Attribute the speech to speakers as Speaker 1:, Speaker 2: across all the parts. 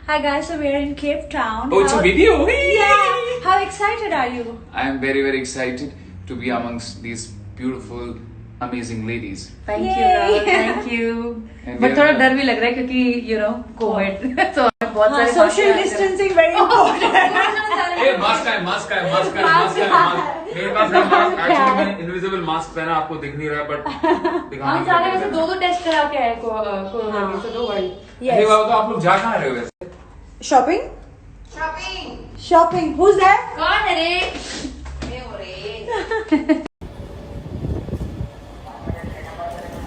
Speaker 1: Hi guys, so we're in Cape Town.
Speaker 2: Oh, it's a video?
Speaker 1: Yeah. How excited are you?
Speaker 2: I am very, very excited to be amongst these beautiful, amazing ladies.
Speaker 3: Thank you,
Speaker 1: Yay.
Speaker 3: Rahul. Thank you.
Speaker 2: And
Speaker 3: But
Speaker 2: we
Speaker 3: थोड़ा
Speaker 2: are-
Speaker 3: डर भी लग रहा है क्योंकि Covid तो बहुत सारे
Speaker 1: Social distancing very important.
Speaker 2: Hey, mask है, mask है, mask है, mask है, mask। मेरे पास है mask। Actually मैंने invisible mask पहना, आपको दिख नहीं रहा है, but दिखाने
Speaker 3: हम
Speaker 2: के
Speaker 3: सारे
Speaker 2: लिए
Speaker 3: वैसे
Speaker 2: पहना।
Speaker 3: दो टेस्ट करा के आए कोरोना के, so don't worry.
Speaker 2: अरे बाबा, तो आप लोग जा कहाँ रहे हो वैसे?
Speaker 1: Shopping? Shopping. Who's there?
Speaker 3: कौन है रे? मैं हो रे।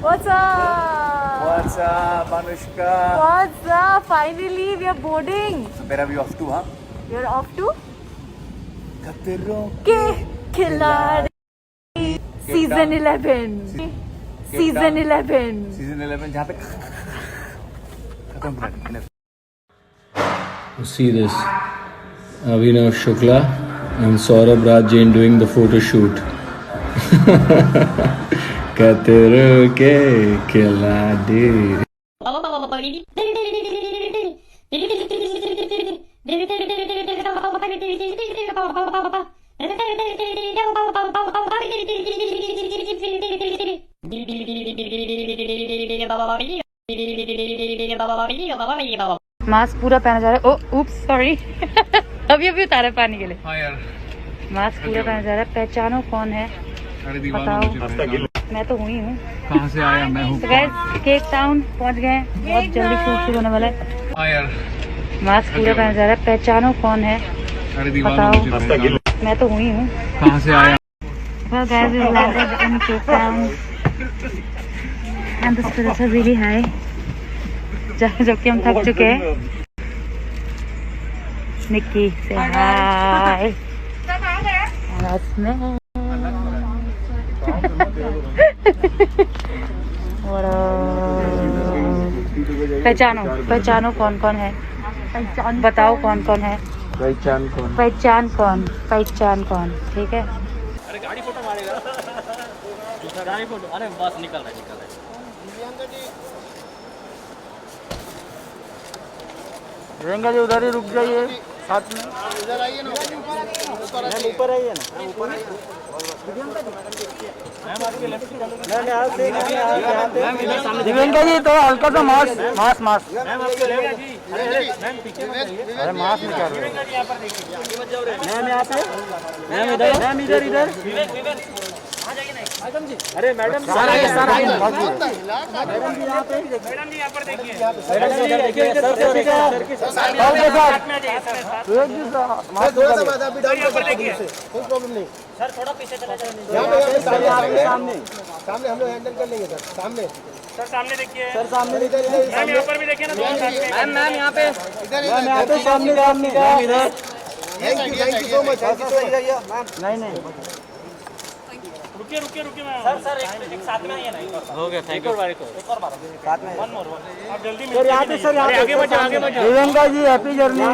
Speaker 1: What's up?
Speaker 4: What's up, Anushka?
Speaker 1: What's up? Finally, we are boarding.
Speaker 4: Where are we off to, huh?
Speaker 1: You're off to
Speaker 4: खतरों
Speaker 1: के खिलाड़ी Season 11. Season 11.
Speaker 4: Season 11 जहाँ पे खत्म कर
Speaker 5: You see this Avinav Shukla and Saurabh Raj Jain doing the photo shoot. Katero ke khiladi.
Speaker 3: Mask पूरा पहना जा रहा है। ओ उप्स सॉरी अभी उतारा पानी के लिए।
Speaker 2: हाँ यार,
Speaker 3: मास्क पूरा पहना जा रहा है। पहचानो कौन है?
Speaker 2: अरे
Speaker 3: बताओ।
Speaker 2: दीवार
Speaker 3: मैं तो हुई हूँ।
Speaker 2: कहाँ से आया मैं हूँ?
Speaker 3: तो गाइस केप टाउन पहुँच गए हैं। बहुत जल्दी शूट शुरू होने वाला है।
Speaker 2: हाँ यार,
Speaker 3: मास्क पूरा पहना जा रहा है। पहचानो कौन है?
Speaker 2: अरे दीवार
Speaker 3: बताओ। मैं तो हुई हूँ।
Speaker 2: कहाँ से आया?
Speaker 3: Well guys, we landed in Cape Town and the spirits are really high. जबकि हम थक चुके हैं। निक्की से हाय। पहचानो कौन कौन है? बताओ कौन कौन है? पहचान कौन? ठीक है।
Speaker 6: अरे गाड़ी फोटो मारेगा। गाड़ी फोटो, अरे बस निकल रहा है।
Speaker 4: प्रियंका जी उधर ही रुक जाइए साथ में। इधर आइए ना, ऊपर आइए ना। प्रियंका जी तो हल्का सा मास्क। अरे मास्क नहीं कर रहे। मैम यहाँ पे, मैम इधर। अरे मैडम सारा मैडम जी यहाँ पे, मैडम जी यहाँ पर देखिए। कोई प्रॉब्लम नहीं
Speaker 6: सर थोड़ा पीछे चला जाए।
Speaker 4: सामने हम लोग हैंडल कर लेंगे सर। सामने
Speaker 6: सर सामने देखिए।
Speaker 4: सर सामने
Speaker 6: मैम यहाँ पर भी देखिए ना। मैम यहाँ पे
Speaker 4: इधर सामने इधर। Thank you so much. नहीं
Speaker 6: रुकिए मैम। सर एक साथ में आइए ना। हो गया, थैंक यू। एक और बार साथ में। वन मोर आप जल्दी
Speaker 4: सर यहाँ पे, सर
Speaker 6: आगे बढ़ जाओ।
Speaker 4: Priyanka ji happy journey.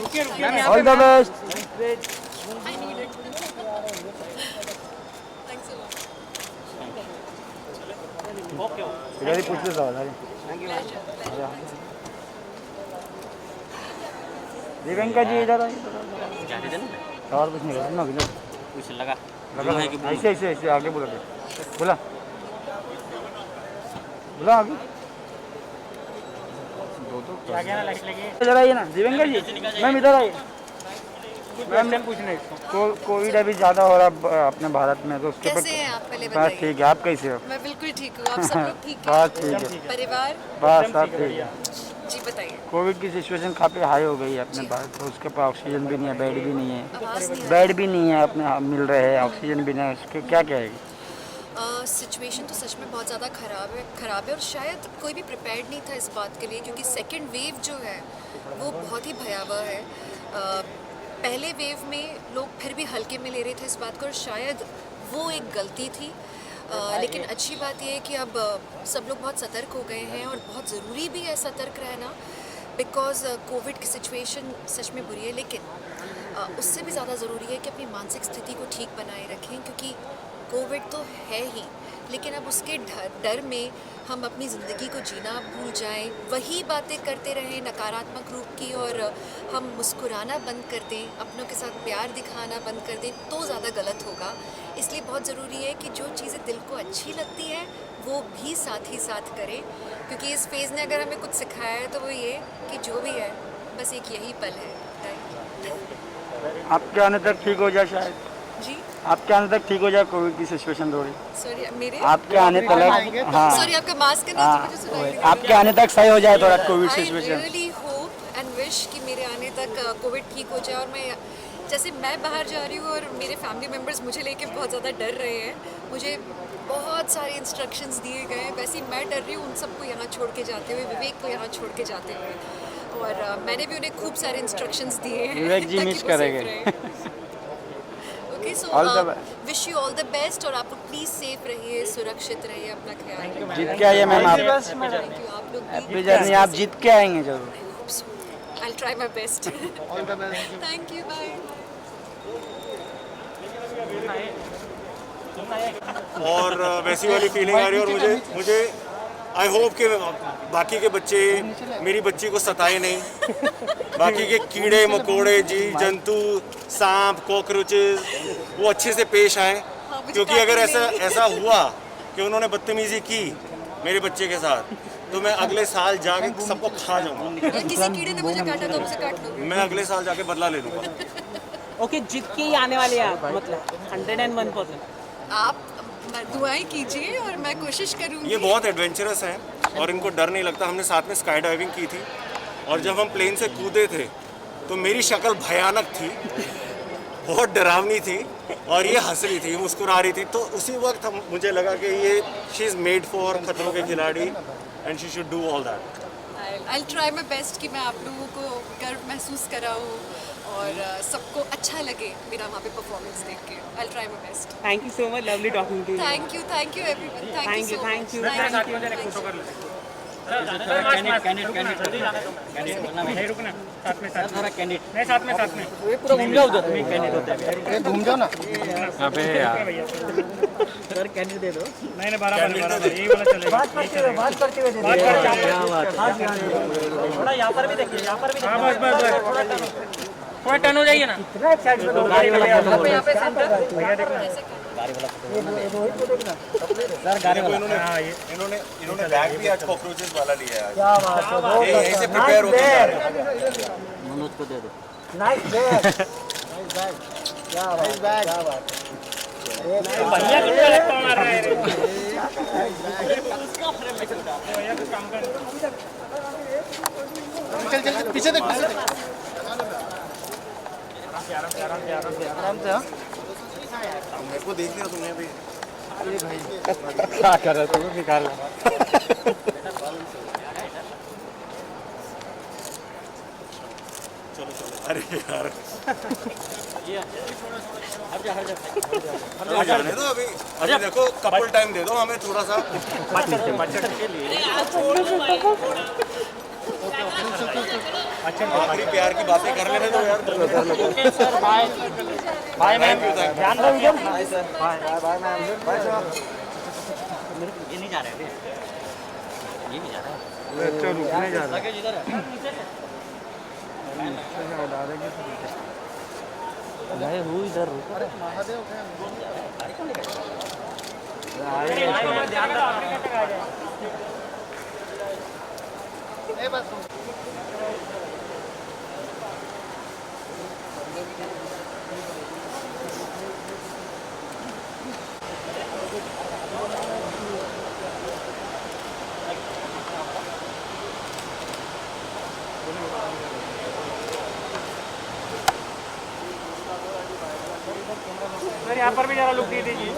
Speaker 6: रुकिए
Speaker 4: ऑल द बेस्ट।
Speaker 6: ओके।
Speaker 4: इधर ही पूछ लो। प्रियंका जी इधर आइए। और कुछ नहीं करना इधर।
Speaker 6: कुछ लगा
Speaker 4: ऐसे आगे बोला आगे।
Speaker 6: आगे ना लगे।
Speaker 4: इधर आइए ना दिव्यंका जी। मैम इधर आइए। मैम पूछने कोविड अभी ज़्यादा हो रहा है अपने भारत में, तो उसके
Speaker 7: कैसे हैं आप? पहले
Speaker 4: बस
Speaker 7: बताइए।
Speaker 4: ठीक है, आप कैसे हो?
Speaker 7: मैं बिल्कुल ठीक हूँ। आप सब लोग ठीक
Speaker 4: बस
Speaker 7: हैं?
Speaker 4: ठीक है,
Speaker 7: परिवार?
Speaker 4: बस सब ठीक है।
Speaker 7: जी बताइए।
Speaker 4: कोविड की सिचुएशन काफ़ी हाई हो गई है अपने भारत में। उसके पास ऑक्सीजन भी नहीं है, बेड भी नहीं है।
Speaker 7: आवाज़ नहीं आ
Speaker 4: बेड भी नहीं है अपने मिल रहे हैं, ऑक्सीजन भी नहीं है। उसके क्या कहेगी?
Speaker 7: सिचुएशन तो सच में बहुत ज़्यादा ख़राब है और शायद कोई भी प्रिपेयर्ड नहीं था इस बात के लिए, क्योंकि सेकेंड वेव जो है वो बहुत ही भयावह है। पहले वेव में लोग फिर भी हल्के में ले रहे थे इस बात को और शायद वो एक गलती थी। लेकिन अच्छी बात यह है कि अब सब लोग बहुत सतर्क हो गए हैं और बहुत ज़रूरी भी है सतर्क रहना, बिकॉज़ कोविड की सिचुएशन सच में बुरी है। लेकिन उससे भी ज़्यादा ज़रूरी है कि अपनी मानसिक स्थिति को ठीक बनाए रखें, क्योंकि कोविड तो है ही, लेकिन अब उसके डर में हम अपनी ज़िंदगी को जीना भूल जाएं, वही बातें करते रहें नकारात्मक रूप की, और हम मुस्कुराना बंद कर दें, अपनों के साथ प्यार दिखाना बंद कर दें, तो ज़्यादा गलत होगा। इसलिए बहुत ज़रूरी है कि जो चीज़ें दिल को अच्छी लगती हैं वो भी साथ ही साथ करें, क्योंकि इस फेज़ ने अगर हमें कुछ सिखाया है तो वो ये कि जो भी है बस एक यही पल है।
Speaker 4: आपके आने तक ठीक हो जाए शायद,
Speaker 7: जी
Speaker 4: आपके आने तक ठीक हो जाए कोविड की सिचुएशन थोड़ी,
Speaker 7: सॉरी मेरे
Speaker 4: आपके आने तक, हाँ
Speaker 7: सॉरी आपका मास्क नहीं तो मुझे सुनाई नहीं दे
Speaker 4: आपके आने तक सही हो जाए थोड़ा Covid
Speaker 7: I
Speaker 4: situation.
Speaker 7: Really hope and wish कि मेरे आने तक कोविड ठीक हो जाए, और मैं जैसे मैं बाहर जा रही हूँ और मेरे फैमिली मेम्बर्स मुझे लेके बहुत ज़्यादा डर रहे हैं, मुझे बहुत सारे इंस्ट्रक्शंस दिए गए हैं, वैसे ही मैं डर रही हूँ उन सबको यहाँ छोड़ के जाते हुए, विवेक को यहाँ छोड़ के जाते हुए, और मैंने भी उन्हें खूब सारे इंस्ट्रक्शंस दिए हैं
Speaker 4: विवेक जी मिस करेंगे।
Speaker 7: Okay so wish you all the best, और आप लोग प्लीज़ सेफ रहिए, सुरक्षित रहिए, अपना ख्याल रखिए।
Speaker 4: जीत के आइए मैम, आप
Speaker 7: थैंक यू, आप लोग
Speaker 4: अपनी जर्नी आप जीत के आएंगे जरूर।
Speaker 7: I'll try my best. All the best. Thank you. Bye.
Speaker 8: और वैसी वाली फीलिंग आ रही है, और मुझे आई होप कि बाकी के बच्चे मेरी बच्ची को सताए नहीं, बाकी के कीड़े मकोड़े जीव जंतु सांप कॉकरोचेस वो अच्छे से पेश आए, क्योंकि अगर ऐसा हुआ कि उन्होंने बदतमीजी की मेरे बच्चे के साथ तो मैं अगले साल जाके सबको खा जाऊंगा।
Speaker 7: किसी कीड़े ने मुझे काटा तो मुझे काट लो।
Speaker 8: मैं अगले साल जाके बदला ले लूंगा।
Speaker 6: ओके, जीत के ही आने वाले हैं आप, मतलब 101%।
Speaker 7: आप दुआएं कीजिए और मैं कोशिश करूंगी।
Speaker 8: ये बहुत एडवेंचरस हैं और इनको डर नहीं लगता। हमने साथ में स्काई डाइविंग की थी और जब हम प्लेन से कूदे थे तो मेरी शक्ल भयानक थी, बहुत डरावनी थी, और ये हंस रही थी, मुस्कुरा रही थी। तो उसी वक्त मुझे लगा कि ये शी इज़ मेड फॉर खतरों के खिलाड़ी and she should do all that.
Speaker 7: I'll try my best कि मैं आप लोगों को गर्व महसूस कराऊँ और सबको अच्छा लगे मेरा वहाँ पे परफॉर्मेंस देख के। I'll try my best.
Speaker 6: Thank you so much, lovely talking to you.
Speaker 7: Thank you everyone. Thank you so much. Thank you.
Speaker 4: घूम जाओ ना।
Speaker 5: अबे यार
Speaker 6: सर कैंडिडेट दे दो।
Speaker 4: नहीं 12 यही वाला चलेगा। बात करते हुए
Speaker 6: थोड़ा यहाँ पर भी देखिए, यहाँ पर भी
Speaker 4: हाँ, बस
Speaker 6: थोड़ा टर्न हो जाइए ना।
Speaker 4: कितना एक्साइटमेंट हो गाड़ी वाला
Speaker 7: यहाँ पे
Speaker 4: भैया देखना सर गाड़ी वाला।
Speaker 8: इन्होंने बैग भी आज कॉकरोचेस वाला लिया है।
Speaker 4: क्या बात है,
Speaker 8: ये यहीं से प्रिपेयर होके जा रहे हैं।
Speaker 6: मनोज को दे दो।
Speaker 4: नाइस बैग, नाइस बैग, क्या बात, क्या बात।
Speaker 6: भैया को लगता है मार रहा है।
Speaker 4: चल पीछे देख, पीछे देख। आराम से।
Speaker 8: मेरे को देख लिया तुमने अभी।
Speaker 4: अरे भाई क्या कर रहा है, तुम्हें निकाल ला।
Speaker 8: चलो अरे यार जाने दो अभी देखो कपल टाइम दे दो हमें थोड़ा सा। आखिरी प्यार की बातें कर लेने दो यार।
Speaker 6: सर बाय बाय मैम,
Speaker 4: ध्यान दो इधर। Bye ma'am, bye sir.
Speaker 6: ये नहीं जा रहा है, ये नहीं जा रहा है।
Speaker 4: अच्छा रुकने जा रहा है।
Speaker 6: इधर है नहीं हूँ इधर रुक। अरे महादेव
Speaker 4: सर यहाँ पर भी जरा लुक दे दीजिए।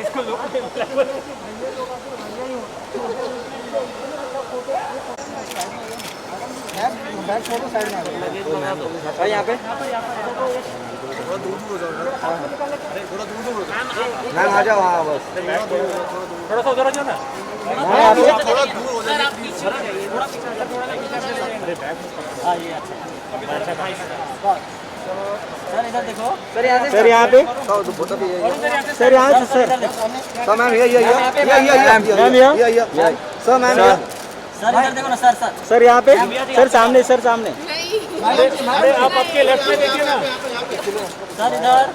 Speaker 4: इसको लुक यहाँ पे
Speaker 8: दूर हो जाओ, थोड़ा दूर हो जाओ। मैम आ जाओ, हाँ बस
Speaker 6: थोड़ा सा उधर आ जाओ ना।
Speaker 8: थोड़ा दूर हो जाओ।
Speaker 6: सर इधर देखो।
Speaker 4: सर यहाँ पे, सर यहाँ पे, सर यहाँ से, सर मैम ये सर मैम
Speaker 6: सर इधर देखो ना सर।
Speaker 4: सर यहाँ पे, सर सामने, सर सामने।
Speaker 6: अरे आप आपके लेफ्ट में देखिए ना सर। इधर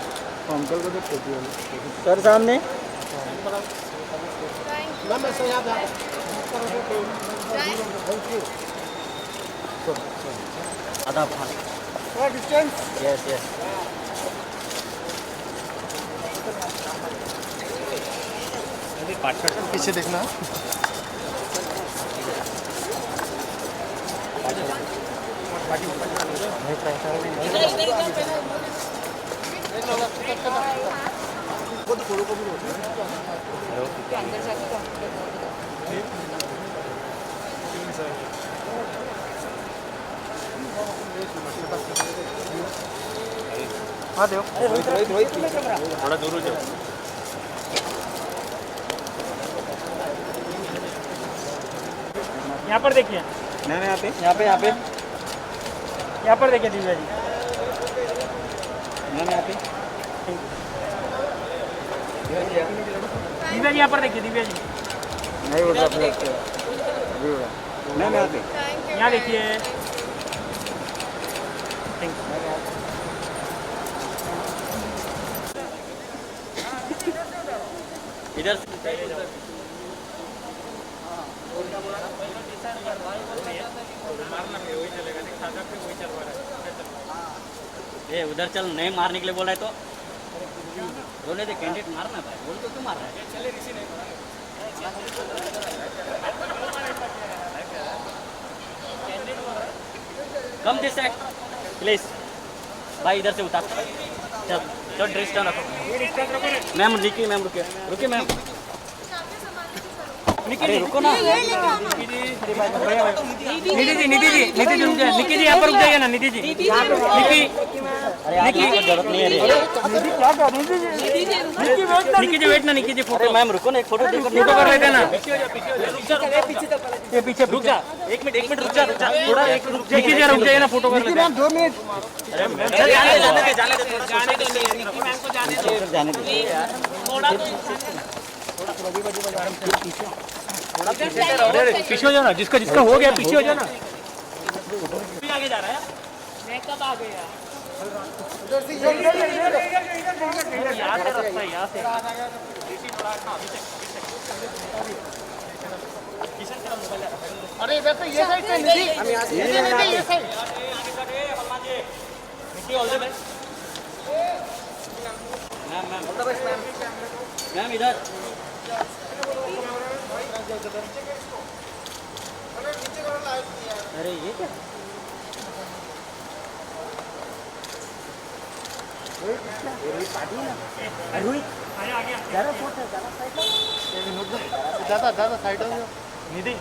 Speaker 4: सर सामने।
Speaker 6: आधा
Speaker 4: डिस्टेंस।
Speaker 6: Yes yes.
Speaker 8: पीछे देखना।
Speaker 4: हाँ देखो, रोहित
Speaker 8: थोड़ा दूर हो जाओ।
Speaker 6: यहाँ पर देखिए।
Speaker 4: मैम यहाँ पे,
Speaker 6: यहाँ पर देखिए दिव्या जी।
Speaker 4: मैम यहाँ पे,
Speaker 6: दिव्या जी यहाँ पर देखिए। दिव्या जी
Speaker 4: नहीं बोल रहा मैम यहाँ पे।
Speaker 6: यहाँ देखिए। इधर ये उधर चल, नहीं मारने के लिए बोला है तो रोने दे। कैंडिडेट मारना भाई, बोल तो क्यों मार रहा है? कम दिस साइड प्लीज भाई, इधर से उतार। चल चल, ड्रेस डाउन रखो। मैम निकी, मैम रुकिए रुकिए मैम। अरे रुको ना। निधि जी रुक जाए। निकी जी यहाँ पर रुक जाइए ना। निधि जी, निकी जरूरत नहीं है। निकी जी वेट ना। निकी जी फोटो। मैम रुको ना, एक फोटो कर लेते ना। ये पीछे रुक जा। एक मिनट रुक जा थोड़ा। निकी जी रुक जाइए ना, फोटो कर लेते हैं। 2 मिनट। जाने दे। पीछे हो जाओ ना। जिसका हो गया पीछे हो जाओ ना। आगे जा रहा है। मैं कब आ गया? यहाँ से रास्ता है, यहाँ से।
Speaker 8: अरे वैसे ये साइड से नहीं, हम यहाँ से ये साइड।
Speaker 6: मैम इधर। अरे ये क्या?
Speaker 8: ज़्यादा साइड हो जाओ।
Speaker 6: Nidhi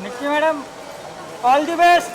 Speaker 4: Nikki madam, all the best.